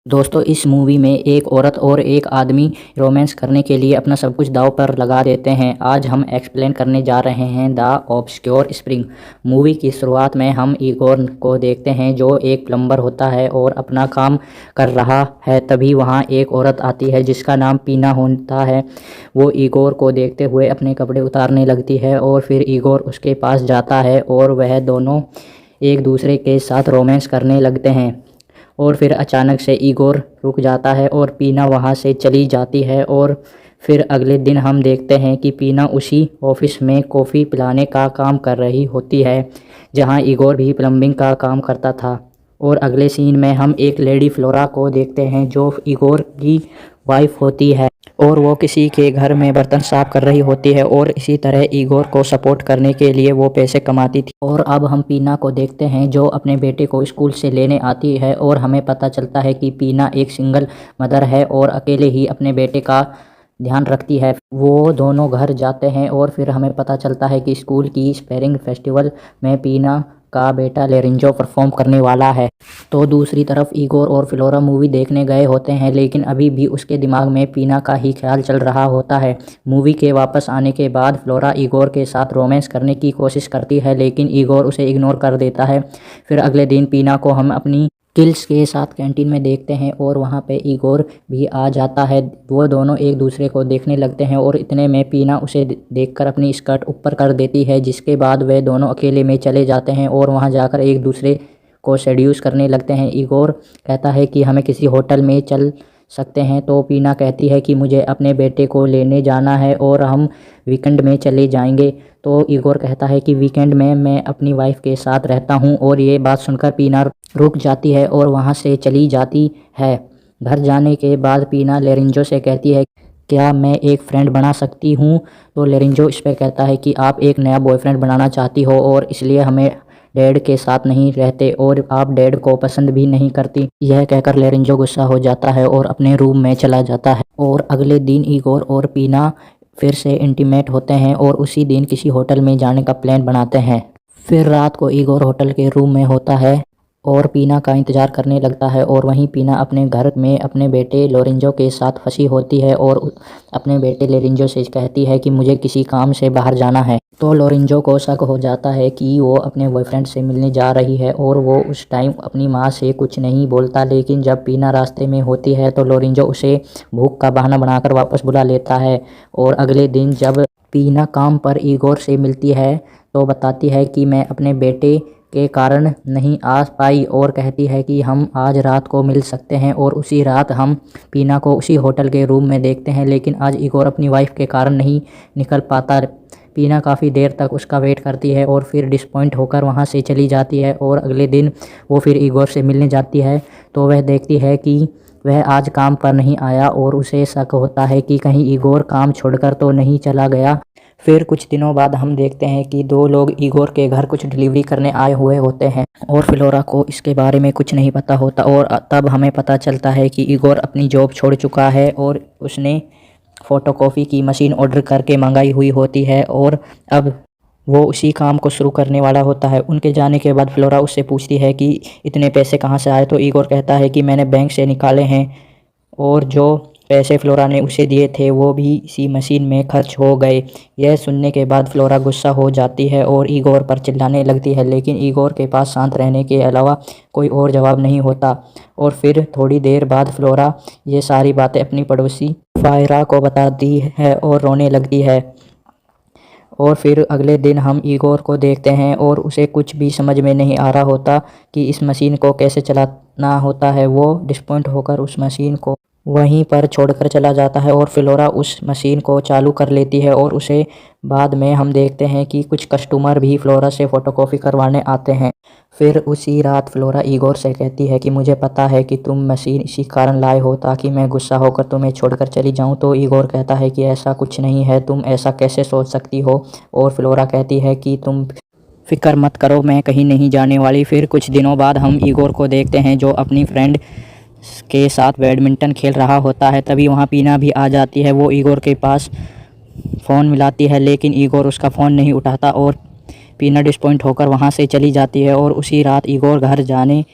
दोस्तों इस मूवी में एक औरत और एक आदमी रोमांस करने के लिए अपना सब कुछ दांव पर लगा देते हैं। आज हम एक्सप्लेन करने जा रहे हैं द ऑब्सक्योर स्प्रिंग। मूवी की शुरुआत में हम इगोर को देखते हैं जो एक प्लम्बर होता है और अपना काम कर रहा है। तभी वहाँ एक औरत आती है जिसका नाम पीना होता है। वो इगोर को देखते हुए अपने कपड़े उतारने लगती है और फिर इगोर उसके पास जाता है और वह दोनों एक दूसरे के साथ रोमांस करने लगते हैं। और फिर अचानक से इगोर रुक जाता है और पीना वहाँ से चली जाती है। और फिर अगले दिन हम देखते हैं कि पीना उसी ऑफिस में कॉफ़ी पिलाने का काम कर रही होती है जहाँ इगोर भी प्लम्बिंग का काम करता था। और अगले सीन में हम एक लेडी फ्लोरा को देखते हैं जो इगोर की वाइफ होती है और वो किसी के घर में बर्तन साफ कर रही होती है और इसी तरह इगोर को सपोर्ट करने के लिए वो पैसे कमाती थी। और अब हम पीना को देखते हैं जो अपने बेटे को स्कूल से लेने आती है और हमें पता चलता है कि पीना एक सिंगल मदर है और अकेले ही अपने बेटे का ध्यान रखती है। वो दोनों घर जाते हैं और फिर हमें पता चलता है कि स्कूल की स्पेरिंग फेस्टिवल में पीना का बेटा लेरेंजो परफॉर्म करने वाला है। तो दूसरी तरफ इगोर और फ्लोरा मूवी देखने गए होते हैं लेकिन अभी भी उसके दिमाग में पीना का ही ख्याल चल रहा होता है। मूवी के वापस आने के बाद फ्लोरा इगोर के साथ रोमांस करने की कोशिश करती है लेकिन इगोर उसे इग्नोर कर देता है। फिर अगले दिन पीना को हम अपनी किल्स के साथ कैंटीन में देखते हैं और वहाँ पे इगोर भी आ जाता है। वो दोनों एक दूसरे को देखने लगते हैं और इतने में पीना उसे देखकर अपनी स्कर्ट ऊपर कर देती है जिसके बाद वे दोनों अकेले में चले जाते हैं और वहाँ जाकर एक दूसरे को सेड्यूस करने लगते हैं। इगोर कहता है कि हमें किसी होटल में चल सकते हैं तो पीना कहती है कि मुझे अपने बेटे को लेने जाना है और हम वीकेंड में चले जाएंगे। तो इगोर कहता है कि वीकेंड में मैं अपनी वाइफ के साथ रहता हूँ और ये बात सुनकर पीना रुक जाती है और वहाँ से चली जाती है। घर जाने के बाद पीना लेरेंजो से कहती है क्या मैं एक फ्रेंड बना सकती हूँ। तो लेरेंजो इस पर कहता है कि आप एक नया बॉयफ्रेंड बनाना चाहती हो और इसलिए हमें डैड के साथ नहीं रहते और आप डैड को पसंद भी नहीं करती। यह कहकर लेरेंजो गुस्सा हो जाता है और अपने रूम में चला जाता है। और अगले दिन इगोर और पीना फिर से इंटीमेट होते हैं और उसी दिन किसी होटल में जाने का प्लान बनाते हैं। फिर रात को इगोर होटल के रूम में होता है और पीना का इंतज़ार करने लगता है और वहीं पीना अपने घर में अपने बेटे लोरेंजो के साथ फंसी होती है और अपने बेटे लोरेंजो से कहती है कि मुझे किसी काम से बाहर जाना है। तो लोरेंजो को शक हो जाता है कि वो अपने बॉयफ्रेंड से मिलने जा रही है और वो उस टाइम अपनी माँ से कुछ नहीं बोलता। लेकिन जब पीना रास्ते में होती है तो लोरेंजो उसे भूख का बहाना बनाकर वापस बुला लेता है। और अगले दिन जब पीना काम पर इगोर से मिलती है तो बताती है कि मैं अपने बेटे के कारण नहीं आ पाई और कहती है कि हम आज रात को मिल सकते हैं। और उसी रात हम पीना को उसी होटल के रूम में देखते हैं लेकिन आज इगोर अपनी वाइफ के कारण नहीं निकल पाता। पीना काफ़ी देर तक उसका वेट करती है और फिर डिसपॉइंट होकर वहाँ से चली जाती है। और अगले दिन वो फिर इगोर से मिलने जाती है तो वह देखती है कि वह आज काम पर नहीं आया और उसे शक होता है कि कहीं इगोर काम छोड़कर तो नहीं चला गया। फिर कुछ दिनों बाद हम देखते हैं कि दो लोग इगोर के घर कुछ डिलीवरी करने आए हुए होते हैं और फ्लोरा को इसके बारे में कुछ नहीं पता होता। और तब हमें पता चलता है कि इगोर अपनी जॉब छोड़ चुका है और उसने फ़ोटोकॉपी की मशीन ऑर्डर करके मंगाई हुई होती है और अब वो उसी काम को शुरू करने वाला होता है। उनके जाने के बाद फ्लोरा उससे पूछती है कि इतने पैसे कहाँ से आए। तो इगोर कहता है कि मैंने बैंक से निकाले हैं और जो पैसे फ्लोरा ने उसे दिए थे वो भी इसी मशीन में खर्च हो गए। यह सुनने के बाद फ्लोरा गुस्सा हो जाती है और इगोर पर चिल्लाने लगती है लेकिन इगोर के पास शांत रहने के अलावा कोई और जवाब नहीं होता। और फिर थोड़ी देर बाद फ्लोरा ये सारी बातें अपनी पड़ोसी फायरा को बताती है और रोने लगती है। और फिर अगले दिन हम इगोर को देखते हैं और उसे कुछ भी समझ में नहीं आ रहा होता कि इस मशीन को कैसे चलाना होता है। वो डिसपॉइंट होकर उस मशीन को वहीं पर छोड़कर चला जाता है और फ्लोरा उस मशीन को चालू कर लेती है। और उसे बाद में हम देखते हैं कि कुछ कस्टमर भी फ्लोरा से फ़ोटोकॉपी करवाने आते हैं। फिर उसी रात फ्लोरा इगोर से कहती है कि मुझे पता है कि तुम मशीन इसी कारण लाए हो ताकि मैं गुस्सा होकर तुम्हें छोड़कर चली जाऊं। तो इगोर कहता है कि ऐसा कुछ नहीं है, तुम ऐसा कैसे सोच सकती हो। और फ्लोरा कहती है कि तुम फिक्र मत करो, मैं कहीं नहीं जाने वाली। फिर कुछ दिनों बाद हम इगोर को देखते हैं जो अपनी फ्रेंड के साथ बैडमिंटन खेल रहा होता है। तभी वहाँ पीना भी आ जाती है। वो इगोर के पास फ़ोन मिलाती है लेकिन इगोर उसका फ़ोन नहीं उठाता और पीना डिसपॉइंट होकर वहाँ से चली जाती है। और उसी रात इगोर घर जाने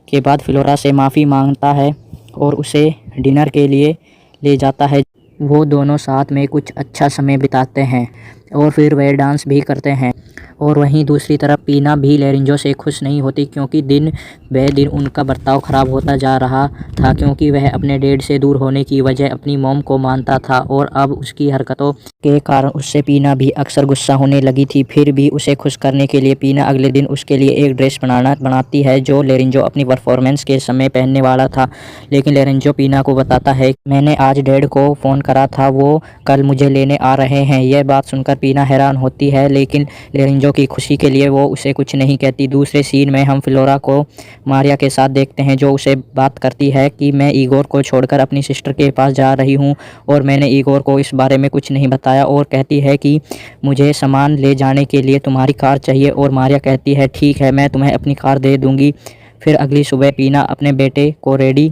के बाद फ्लोरा से माफ़ी मांगता है और उसे डिनर के लिए ले जाता है। वो दोनों साथ में कुछ अच्छा समय बिताते हैं और फिर वे डांस भी करते हैं। और वहीं दूसरी तरफ पीना भी लेरेंजो से खुश नहीं होती, क्योंकि दिन ब दिन उनका बर्ताव ख़राब होता जा रहा था, क्योंकि वह अपने डैड से दूर होने की वजह अपनी मॉम को मानता था और अब उसकी हरकतों के कारण उससे पीना भी अक्सर गुस्सा होने लगी थी। फिर भी उसे खुश करने के लिए पीना अगले दिन उसके लिए एक ड्रेस बनाती है जो लेरेंजो अपनी परफॉर्मेंस के समय पहनने वाला था। लेकिन लेरेंजो पीना को बताता है, मैंने आज डैड को फ़ोन करा था, वो कल मुझे लेने आ रहे हैं। यह बात सुनकर पीना हैरान होती है, लेकिन लेरेंजो की खुशी के लिए वो उसे कुछ नहीं कहती। दूसरे सीन में हम फ्लोरा को मारिया के साथ देखते हैं, जो उसे बात करती है कि मैं इगोर को छोड़कर अपनी सिस्टर के पास जा रही हूँ और मैंने इगोर को इस बारे में कुछ नहीं बताया, और कहती है कि मुझे सामान ले जाने के लिए तुम्हारी कार चाहिए। और मारिया कहती है, ठीक है, मैं तुम्हें अपनी कार दे दूँगी। फिर अगली सुबह पीना अपने बेटे को रेडी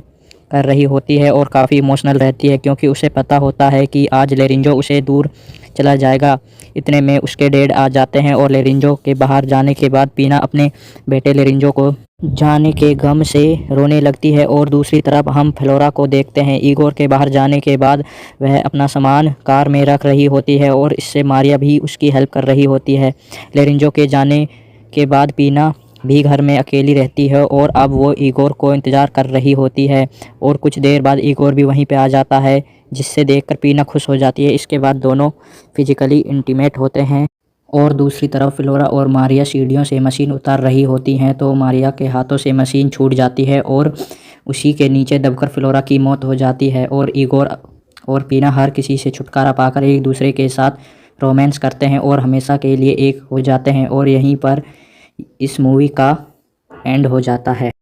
कर रही होती है और काफ़ी इमोशनल रहती है, क्योंकि उसे पता होता है कि आज लेरेंजो उसे दूर चला जाएगा। इतने में उसके डैड आ जाते हैं और लेरेंजो के बाहर जाने के बाद पीना अपने बेटे लेरेंजो को जाने के गम से रोने लगती है। और दूसरी तरफ हम फ्लोरा को देखते हैं। इगोर के बाहर जाने के बाद वह अपना सामान कार में रख रही होती है और इससे मारिया भी उसकी हेल्प कर रही होती है। लेरेंजो के जाने के बाद पीना भी घर में अकेली रहती है और अब वो इगोर को इंतज़ार कर रही होती है, और कुछ देर बाद इगोर भी वहीं पे आ जाता है, जिससे देखकर पीना खुश हो जाती है। इसके बाद दोनों फिजिकली इंटीमेट होते हैं। और दूसरी तरफ फ्लोरा और मारिया सीढ़ियों से मशीन उतार रही होती हैं, तो मारिया के हाथों से मशीन छूट जाती है और उसी के नीचे दबकर फ्लोरा की मौत हो जाती है। और इगोर और पीना हर किसी से छुटकारा पाकर एक दूसरे के साथ रोमांस करते हैं और हमेशा के लिए एक हो जाते हैं। और यहीं पर इस मूवी का एंड हो जाता है।